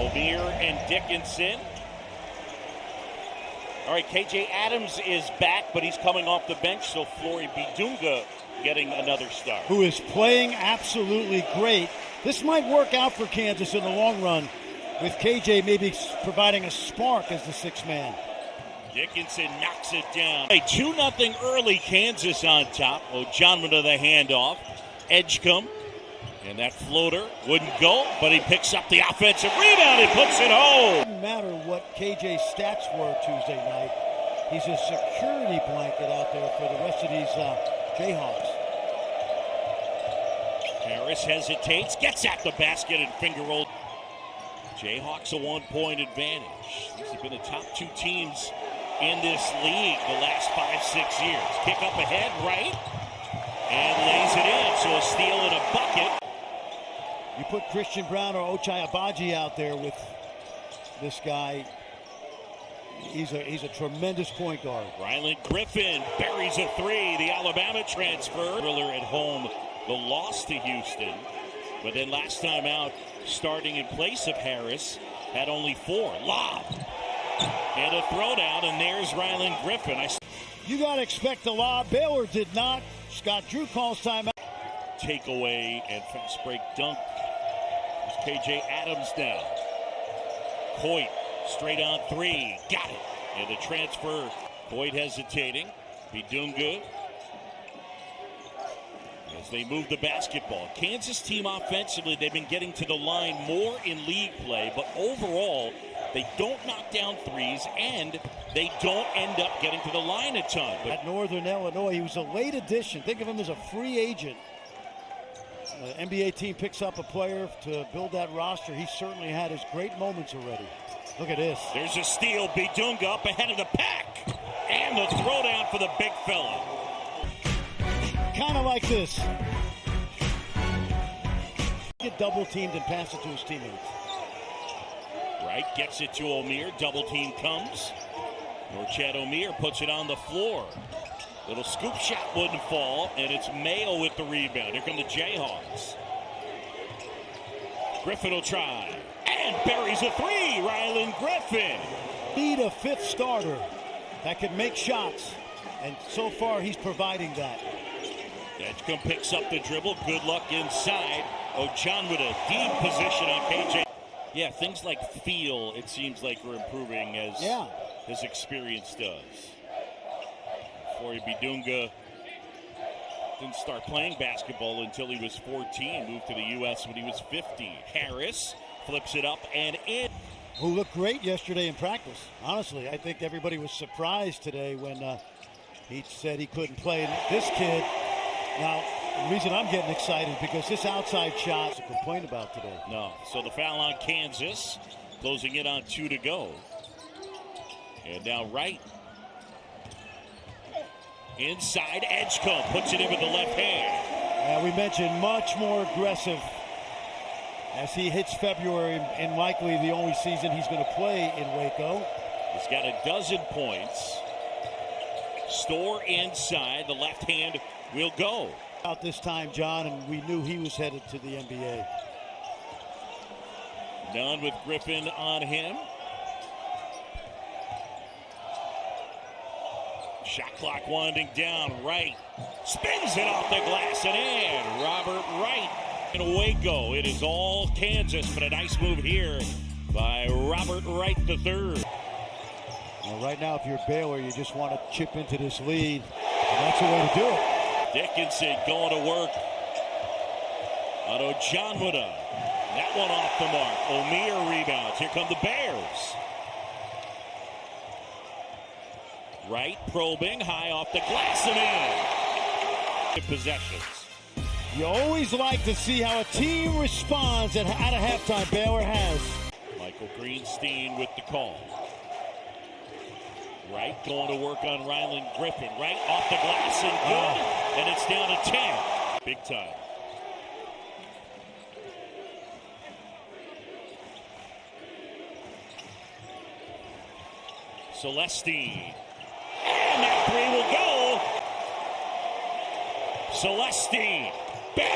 O'Meara and Dickinson. All right, KJ Adams is back, but he's coming off the bench, so Flory Bidunga getting another start. Who is playing absolutely great. This might work out for Kansas in the long run, with KJ maybe providing a spark as the sixth man. Dickinson knocks it down. Hey, 2-0 early, Kansas on top. Ojonwuta the handoff. Edgecombe. And that floater wouldn't go, but he picks up the offensive rebound and puts it home. Doesn't matter what KJ's stats were Tuesday night. He's a security blanket out there for the rest of these Jayhawks. Harris hesitates, gets at the basket and finger roll. Jayhawks a 1-point advantage. These have been the top two teams in this league the last 5-6 years. Kick up ahead, right, and lays it in. So a steal and a bucket. You put Christian Brown or Ochai Agbaji out there with this guy. He's a tremendous point guard. Ryland Griffin buries a three. The Alabama transfer. Thriller at home, the loss to Houston. But then last time out, starting in place of Harris, had only 4. Lob. And a throwdown, and there's Ryland Griffin. You got to expect the lob. Baylor did not. Scott Drew calls timeout. Takeaway and fast break dunk. There's KJ Adams now. Coit straight on 3. Got it. And the transfer. Coit hesitating. Bidunga. As they move the basketball. Kansas team offensively, they've been getting to the line more in league play, but overall, they don't knock down threes, and they don't end up getting to the line a ton. But at Northern Illinois, he was a late addition. Think of him as a free agent. The NBA team picks up a player to build that roster. He certainly had his great moments already. Look at this. There's a steal. Bidunga up ahead of the pack. And the throwdown for the big fella. Kind of like this. Get double teamed and pass it to his teammates. Right, gets it to O'Meara. Double team comes. Norchad O'Meara puts it on the floor. Little scoop shot wouldn't fall, and it's Mayo with the rebound. Here come the Jayhawks. Griffin will try. And buries a three. Ryland Griffin. Need a fifth starter that can make shots. And so far, he's providing that. Edgecombe picks up the dribble. Good luck inside. Ojonwuta, deep position on KJ. Yeah, things like feel, it seems like we're improving as his experience does. Flory Bidunga didn't start playing basketball until he was 14. Moved to the U.S. when he was 15. Harris flips it up and in. Who looked great yesterday in practice. Honestly, I think everybody was surprised today when he said he couldn't play. And this kid, now, the reason I'm getting excited because this outside shot is a complaint about today. No. So the foul on Kansas, closing it on 2 to go. And now Wright. Inside, Edgecombe puts it in with the left hand. We mentioned much more aggressive as he hits February and likely the only season he's going to play in Waco. He's got a dozen points. Store inside, the left hand will go. Out this time, John, and we knew he was headed to the NBA. None with Griffin on him. Shot clock winding down. Wright spins it off the glass and in. Robert Wright in Waco. It is all Kansas, but a nice move here by Robert Wright III. Well, right now, if you're Baylor, you just want to chip into this lead, and that's the way to do it. Dickinson going to work on Ojonwuta. That one off the mark. O'Meara rebounds. Here come the Bears. Wright probing, high off the glass and in. Possessions. You always like to see how a team responds at a halftime. Baylor has. Michael Greenstein with the call. Wright going to work on Ryland Griffin. Right off the glass and good. And it's down to 10. Big time. Celestine. And that three will go. Celestine. Bam!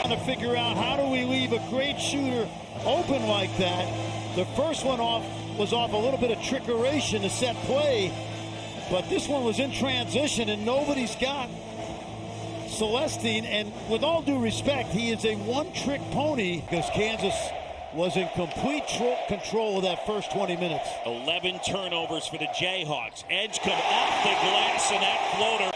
trying to figure out how do we leave a great shooter open like that. The first one was off a little bit of trickeration to set play, but this one was in transition and nobody's got Celestine. And with all due respect, he is a one-trick pony because Kansas was in complete control of that first 20 minutes. 11 turnovers for the Jayhawks. Edge come off the glass and that floater.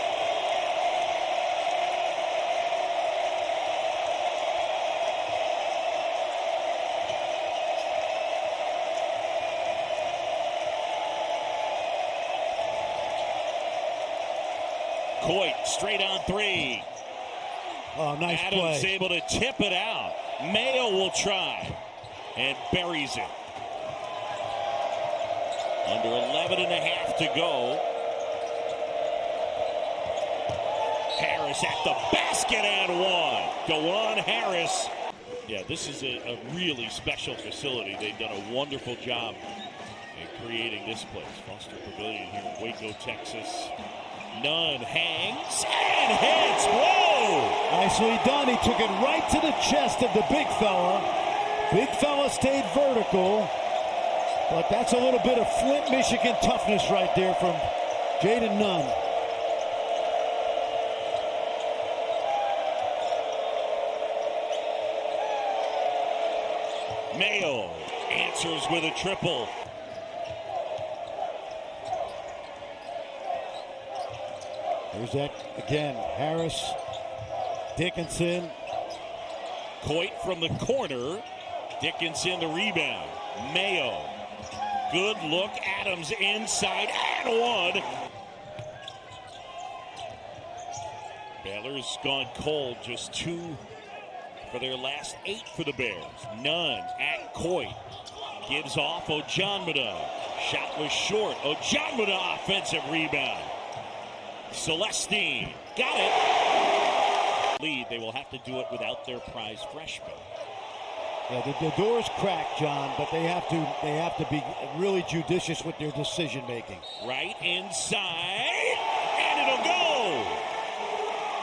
Coit straight on three. Oh, nice Adams play. able to tip it out. Mayo will try and buries it. Under 11 and a half to go. Harris at the basket and one. DeJuan Harris. Yeah, this is a really special facility. They've done a wonderful job in creating this place. Foster Pavilion here in Waco, Texas. Nunn hangs and hits. Whoa! Nicely done. He took it right to the chest of the big fella. Big fella stayed vertical. But that's a little bit of Flint, Michigan toughness right there from Jaden Nunn. Mayo answers with a triple. Here's that again. Harris, Dickinson. Coit from the corner. Dickinson the rebound. Mayo. Good look. Adams inside and one. Baylor's gone cold. Just 2 for their last 8 for the Bears. Nunn at Coit. Gives off Ojanmada. Shot was short. Ojanmada offensive rebound. Celestine got it. Lead. They will have to do it without their prize freshman. Yeah, the door's cracked, John, but they have to be really judicious with their decision making. Right inside, and it'll go.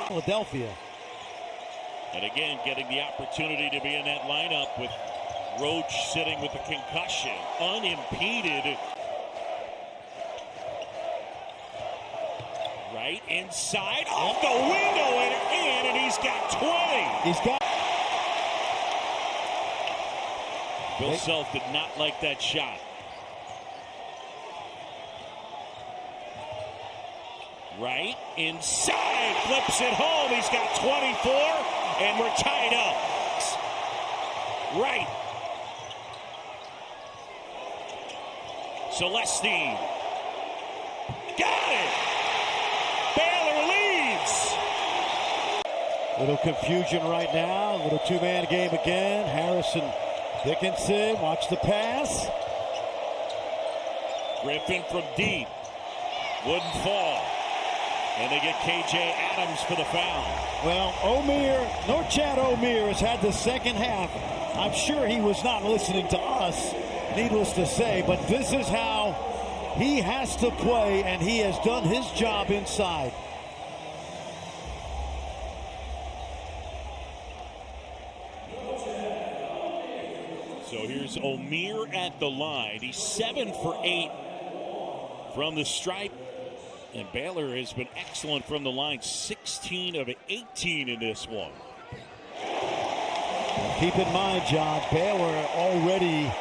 Philadelphia. And again, getting the opportunity to be in that lineup with Roach sitting with a concussion, unimpeded. Right inside, off the window and in, and he's got 20. He's got. Bill Self did not like that shot. Right inside, flips it home. He's got 24, and we're tied up. Right. Celestine. Got it. Baylor leads. Little confusion right now. Little two-man game again. Harrison, Dickinson. Watch the pass. Griffin from deep. Wouldn't fall. And they get KJ Adams for the foul. Well, Norchad Omier has had the second half. I'm sure he was not listening to us, needless to say, but this is how he has to play, and he has done his job inside. So here's Omier at the line. He's 7 for 8 from the stripe. And Baylor has been excellent from the line, 16 of 18 in this one. Keep in mind, John, Baylor already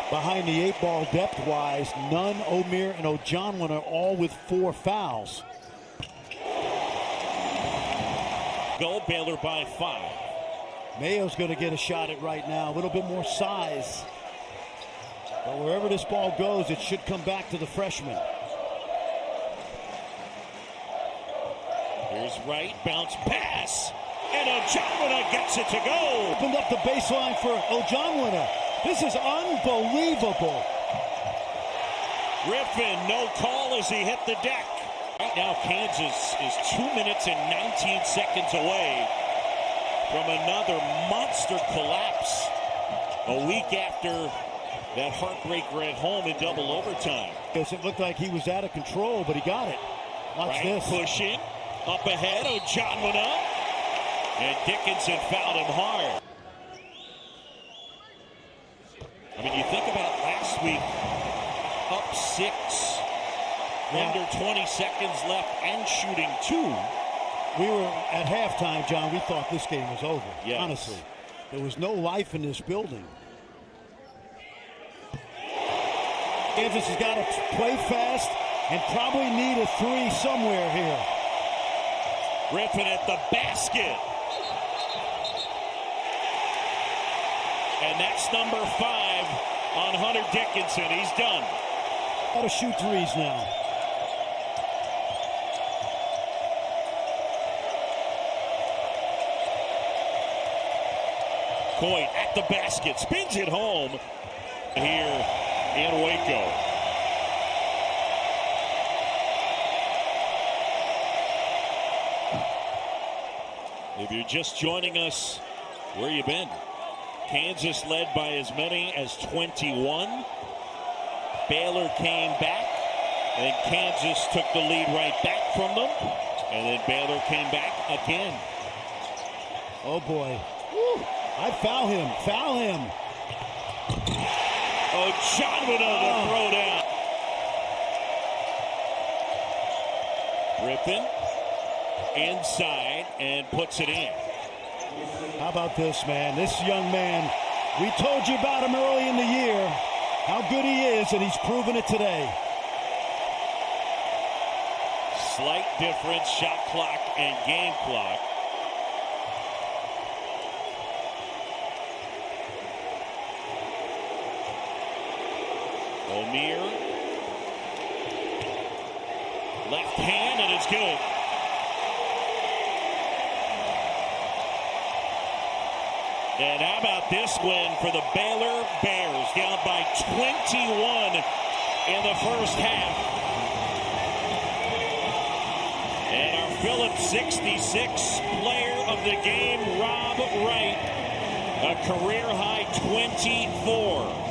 behind the 8 ball depth-wise. Nunn, Omier, and Ojanwin are all with 4 fouls. Go Baylor by 5. Mayo's going to get a shot at right now. A little bit more size. But wherever this ball goes, it should come back to the freshman. Here's right, bounce pass, and Ojanwina gets it to go. Opened up the baseline for Ojanwina. This is unbelievable. Griffin, no call as he hit the deck. Right now, Kansas is 2 minutes and 19 seconds away from another monster collapse. A week after that heartbreaker at home in double overtime. Because it looked like he was out of control, but he got it. Watch this. Pushing. Up ahead, Ojanwina. And Dickinson fouled him hard. I mean, you think about last week, up 6, under 20 seconds left, and shooting 2. We were at halftime, John. We thought this game was over. Yes. Honestly, there was no life in this building. Kansas has got to play fast and probably need a 3 somewhere here. Griffin at the basket. And that's number 5 on Hunter Dickinson. He's done. Got to shoot threes now. Coit at the basket, spins it home here in Waco. If you're just joining us, where you been? Kansas led by as many as 21. Baylor came back, and then Kansas took the lead right back from them, and then Baylor came back again. Oh boy. Woo. I foul him. Foul him. Oh, John with the throw down. Griffin inside and puts it in. How about this, man? This young man, we told you about him early in the year, how good he is, and he's proven it today. Slight difference, shot clock and game clock. O'Meara, left hand, and it's good. And how about this win for the Baylor Bears, down by 21 in the first half. And our Phillips 66 player of the game, Rob Wright, a career high 24.